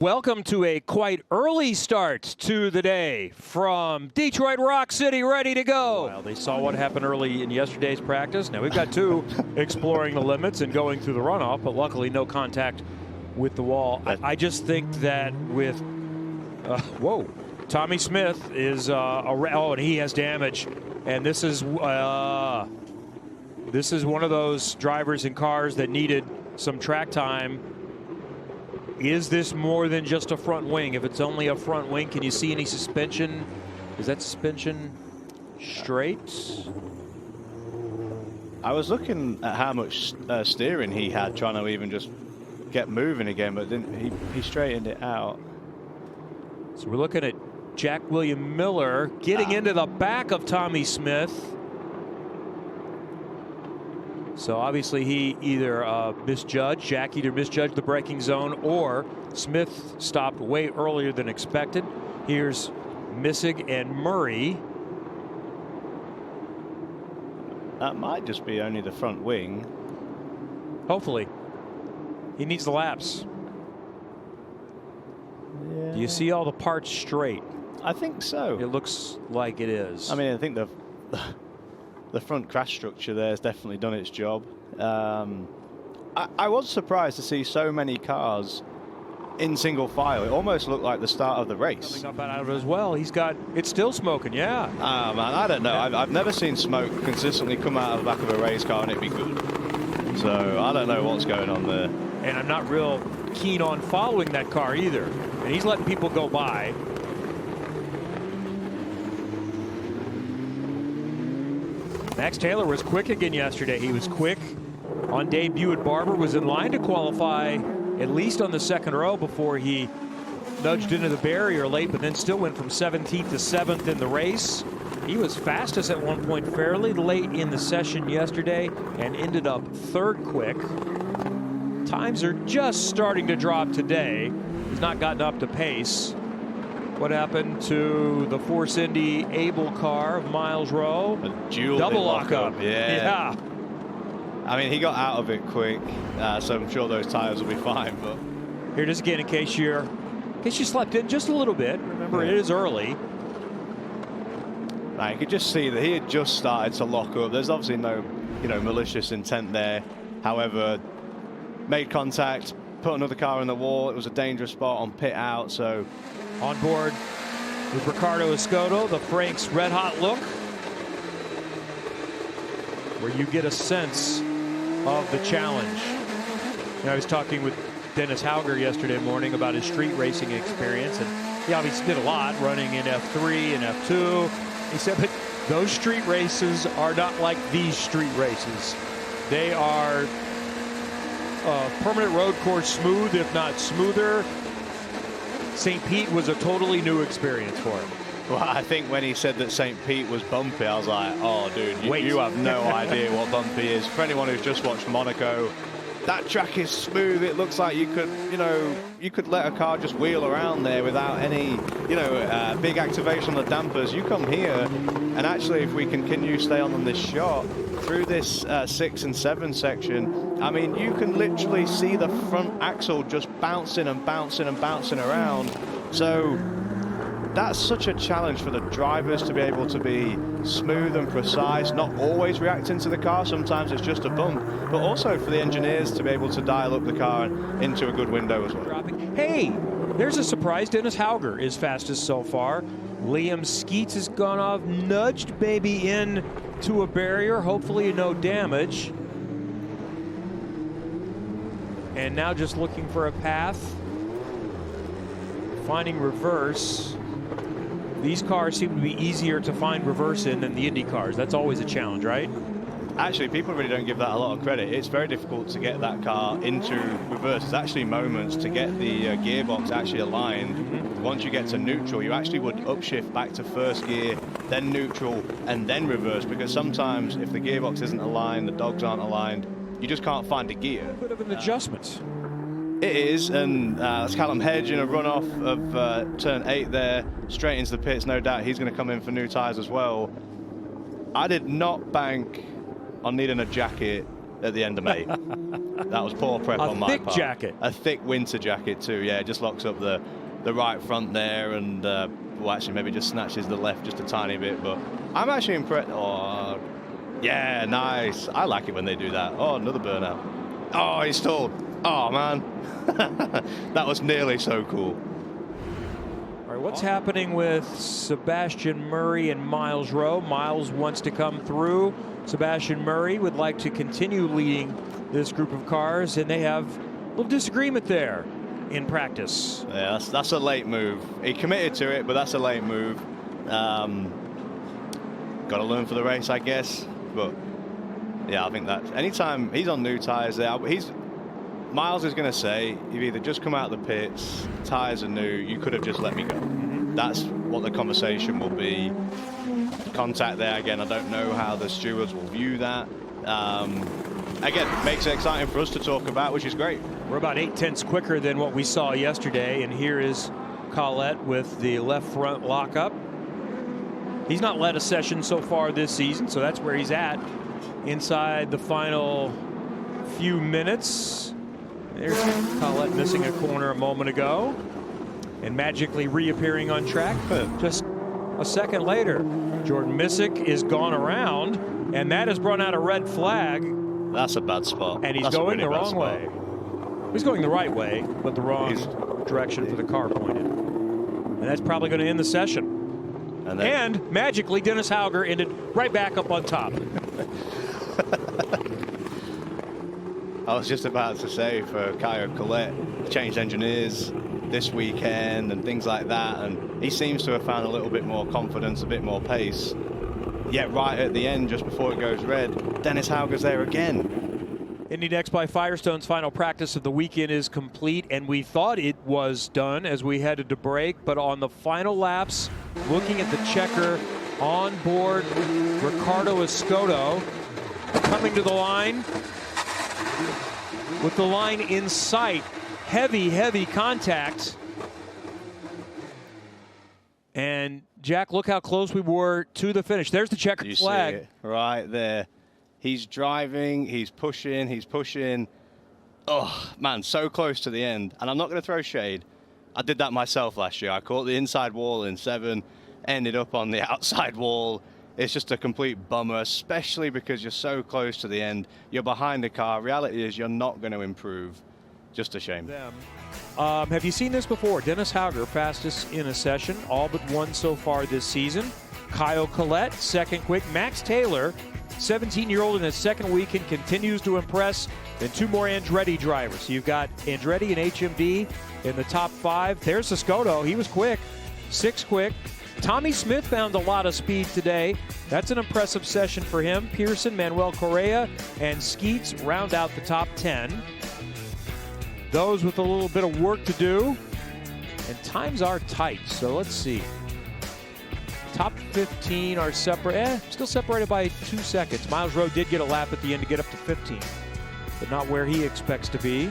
Welcome to a quite early start to the day from Detroit Rock City, ready to go. Well, they saw what happened early in yesterday's practice. Now we've got two exploring the limits and going through the runoff, but luckily no contact with the wall. I just think that with, whoa, Tommy Smith is, and he has damage. And this is one of those drivers and cars that needed some track time. Is this more than just a front wing? If it's only a front wing, can you see any suspension? Is that suspension straight? I was looking at how much steering he had, trying to even just get moving again, but then he straightened it out. So we're looking at Jack William Miller getting into the back of Tommy Smith. So obviously he either Jack either misjudged the braking zone, or Smith stopped way earlier than expected. Here's Missig and Murray. That might just be only the front wing. Hopefully. He needs the laps. Yeah. Do you see all the parts straight? I think so. It looks like it is. I mean, I think the front crash structure there has definitely done its job. I was surprised to see so many cars in single file. It almost looked like the start of the race. Coming up out of it as well. It's still smoking, yeah. Ah, man, I don't know. I've never seen smoke consistently come out of the back of a race car and it be good. So I don't know what's going on there. And I'm not real keen on following that car either. And he's letting people go by. Max Taylor was quick again yesterday. He was quick on debut at Barber, was in line to qualify at least on the second row before he nudged into the barrier late, but then still went from 17th to 7th in the race. He was fastest at one point fairly late in the session yesterday and ended up third quick. Times are just starting to drop today. He's not gotten up to pace. What happened to the Force Indy Able car of Miles Rowe? A dual double lockup. Yeah. I mean, he got out of it quick, so I'm sure those tires will be fine. But here, just again, in case you slept in just a little bit. Remember, it is early. You could just see that he had just started to lock up. There's obviously no, malicious intent there. However, made contact, put another car in the wall. It was a dangerous spot on pit out, so. On board with Ricardo Escoto, the Frank's red hot look, where you get a sense of the challenge. I was talking with Dennis Hauger yesterday morning about his street racing experience, and he obviously did a lot running in F3 and F2. He said, but those street races are not like these street races. They are permanent road course smooth, if not smoother. St. Pete was a totally new experience for him. Well, I think when he said that St. Pete was bumpy, I was like, oh, dude, you have no idea what bumpy is. For anyone who's just watched Monaco, that track is smooth. It looks like you could let a car just wheel around there without any, big activation on the dampers. You come here, and actually, if we can continue to stay on this shot, through this 6 and 7 section, I mean, you can literally see the front axle just bouncing and bouncing and bouncing around. So that's such a challenge for the drivers to be able to be smooth and precise, not always reacting to the car. Sometimes it's just a bump, but also for the engineers to be able to dial up the car into a good window as well. Hey, there's a surprise. Dennis Hauger is fastest so far. Liam Skeets has gone off, nudged baby in to a barrier, hopefully no damage. And now just looking for a path, finding reverse. These cars seem to be easier to find reverse in than the Indy cars. That's always a challenge, right? Actually, people really don't give that a lot of credit. It's very difficult to get that car into reverse. There's actually moments to get the gearbox actually aligned. Once you get to neutral, you actually would upshift back to first gear, then neutral, and then reverse, because sometimes if the gearbox isn't aligned, the dogs aren't aligned, you just can't find a gear. A bit of an adjustment. It is, and that's Callum Hedge in a runoff of turn 8 there, straight into the pits. No doubt he's going to come in for new tyres as well. I did not bank on needing a jacket at the end of May. That was poor prep on my part. A thick jacket. A thick winter jacket too. Yeah, it just locks up the right front there, and well, actually maybe just snatches the left just a tiny bit. But I'm actually impressed. Oh, yeah, nice. I like it when they do that. Oh, another burnout. Oh, he's stalled. Oh man, that was nearly so cool. All right, what's happening with Sebastian Murray and Miles Rowe? Miles wants to come through. Sebastian Murray would like to continue leading this group of cars, and they have a little disagreement there in practice. Yeah, that's a late move. He committed to it, but that's a late move. Got to learn for the race, I guess. But yeah, I think that anytime he's on new tires there, Miles is going to say, you've either just come out of the pits, tires are new, you could have just let me go. That's what the conversation will be. Contact there again. I don't know how the stewards will view that. Again, makes it exciting for us to talk about, which is great. We're about 8/10 quicker than what we saw yesterday, and here is Collette with the left front lockup. He's not led a session so far this season, so that's where he's at inside the final few minutes. There's Collette missing a corner a moment ago and magically reappearing on track just a second later. Jordan Missick is gone around, and that has brought out a red flag. That's a bad spot. And he's going the wrong way. He's going the right way, but the wrong direction for the car pointed. And that's probably going to end the session. And magically, Dennis Hauger ended right back up on top. I was just about to say, for Caio Collet, changed engineers this weekend and things like that, and he seems to have found a little bit more confidence, a bit more pace. Yet right at the end, just before it goes red, Dennis Hauger's there again. INDY NXT by Firestone's final practice of the weekend is complete, and we thought it was done as we headed to break, but on the final laps, looking at the checker on board, Ricardo Escoto coming to the line with the line in sight. Heavy contact. And Jack, look how close we were to the finish. There's the checkered flag. See it right there. He's driving, he's pushing. Oh, man, so close to the end. And I'm not going to throw shade. I did that myself last year. I caught the inside wall in 7, ended up on the outside wall. It's just a complete bummer, especially because you're so close to the end. You're behind the car. Reality is you're not going to improve. Just a shame. Have you seen this before? Dennis Hauger, fastest in a session, all but one so far this season. Caio Collet, second quick. Max Taylor, 17-year-old in his second weekend, continues to impress. Then 2 more Andretti drivers. You've got Andretti and HMD in the top 5. There's Escoto. He was quick. 6 quick. Tommy Smith found a lot of speed today. That's an impressive session for him. Pearson, Manuel Correa, and Skeets round out the top 10. Those with a little bit of work to do. And times are tight, so let's see. Top 15 are separate, still separated by 2 seconds. Miles Rowe did get a lap at the end to get up to 15, but not where he expects to be.